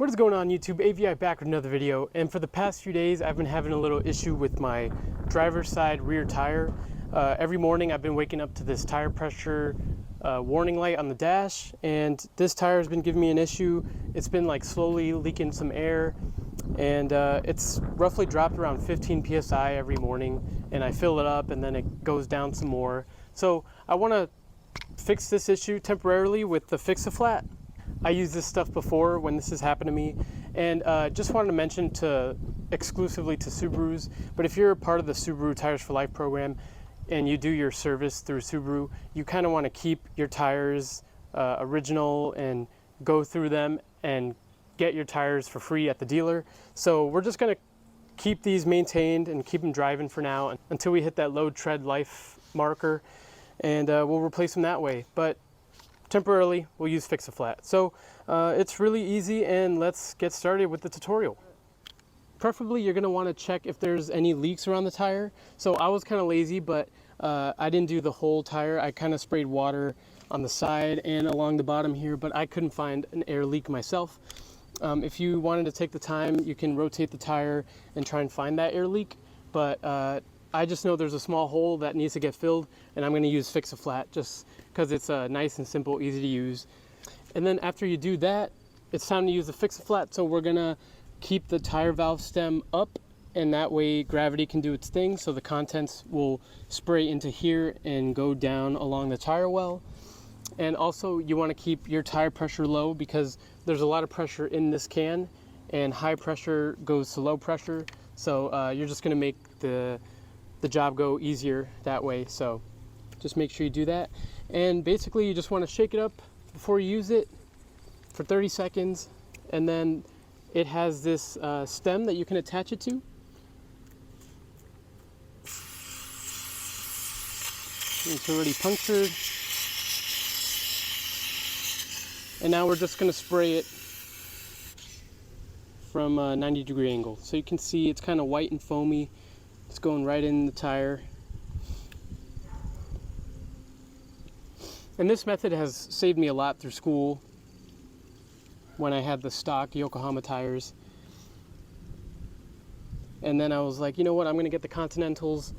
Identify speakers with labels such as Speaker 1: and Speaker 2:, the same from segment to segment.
Speaker 1: What is going on YouTube? AVI back with another video, and for the past few days I've been having a little issue with my driver's side rear tire. Every morning I've been waking up to this tire pressure warning light on the dash, and this tire has been giving me an issue. It's been like slowly leaking some air, and it's roughly dropped around 15 psi every morning, and I fill it up and then it goes down some more. So I want to fix this issue temporarily with the Fix-A-Flat. I used this stuff before when this has happened to me, and just wanted to mention exclusively to Subarus, but if you're a part of the Subaru Tires for Life program and you do your service through Subaru, you kind of want to keep your tires original and go through them and get your tires for free at the dealer. So we're just going to keep these maintained and keep them driving for now until we hit that low tread life marker, and we'll replace them that way. But temporarily, we'll use Fix-A-Flat. So it's really easy, and let's get started with the tutorial. Preferably, you're going to want to check if there's any leaks around the tire. So I was kind of lazy, but I didn't do the whole tire. I kind of sprayed water on the side and along the bottom here, but I couldn't find an air leak myself. If you wanted to take the time, you can rotate the tire and try and find that air leak. But I just know there's a small hole that needs to get filled, and I'm going to use Fix-A-Flat just because it's nice and simple, easy to use. And then after you do that, it's time to use the Fix-A-Flat. So we're going to keep the tire valve stem up, and that way gravity can do its thing. So the contents will spray into here and go down along the tire well. And also you want to keep your tire pressure low because there's a lot of pressure in this can, and high pressure goes to low pressure. So you're just going to make the job go easier that way. So just make sure you do that. And basically you just want to shake it up before you use it for 30 seconds. And then it has this stem that you can attach it to. It's already punctured. And now we're just going to spray it from a 90-degree angle. So you can see it's kind of white and foamy. It's going right in the tire. And this method has saved me a lot through school when I had the stock Yokohama tires. And then I was like, you know what, I'm going to get the Continentals.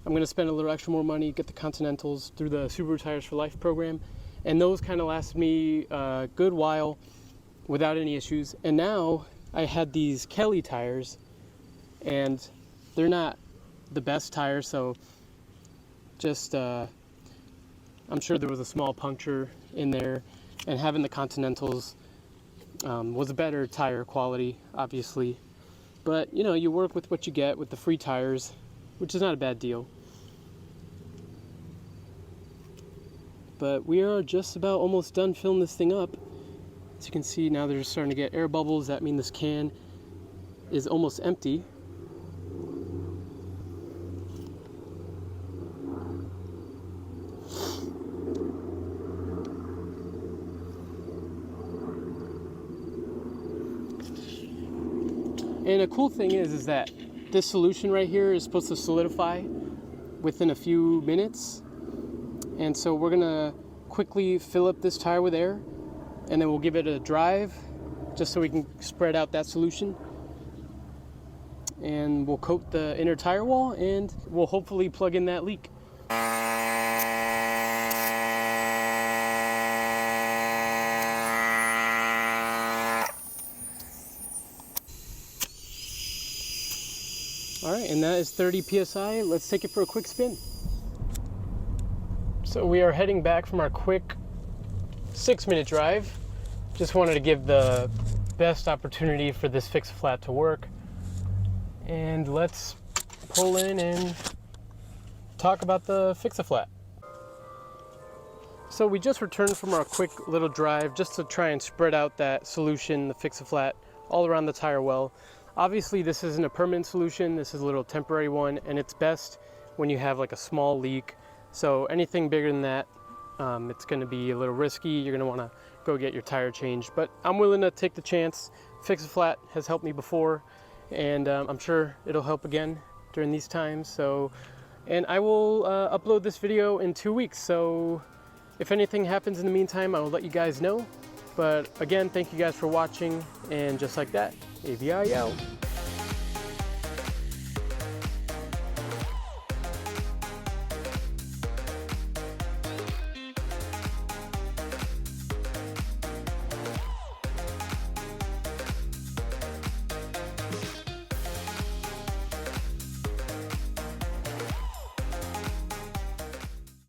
Speaker 1: I'm going to spend a little extra more money, get the Continentals through the Subaru Tires for Life program. And those kind of lasted me a good while without any issues. And now I had these Kelly tires, and they're not the best tires, so just I'm sure there was a small puncture in there, and having the Continentals was a better tire quality, obviously. But you know, you work with what you get with the free tires, which is not a bad deal. But we are just about almost done filling this thing up. As you can see, now they're starting to get air bubbles. That means this can is almost empty. And a cool thing is that this solution right here is supposed to solidify within a few minutes. And so we're gonna quickly fill up this tire with air, and then we'll give it a drive just so we can spread out that solution. And we'll coat the inner tire wall, and we'll hopefully plug in that leak. All right, and that is 30 psi. Let's take it for a quick spin. So we are heading back from our quick 6-minute drive. Just wanted to give the best opportunity for this Fix-A-Flat to work. And let's pull in and talk about the Fix-A-Flat. So we just returned from our quick little drive just to try and spread out that solution, the Fix-A-Flat, all around the tire well. Obviously this isn't a permanent solution, this is a little temporary one, and it's best when you have like a small leak. So anything bigger than that, it's going to be a little risky. You're going to want to go get your tire changed, but I'm willing to take the chance. Fix-A-Flat has helped me before, and I'm sure it'll help again during these times. So, and I will upload this video in 2 weeks. So if anything happens in the meantime, I will let you guys know. But again, thank you guys for watching, and just like that, AVI out.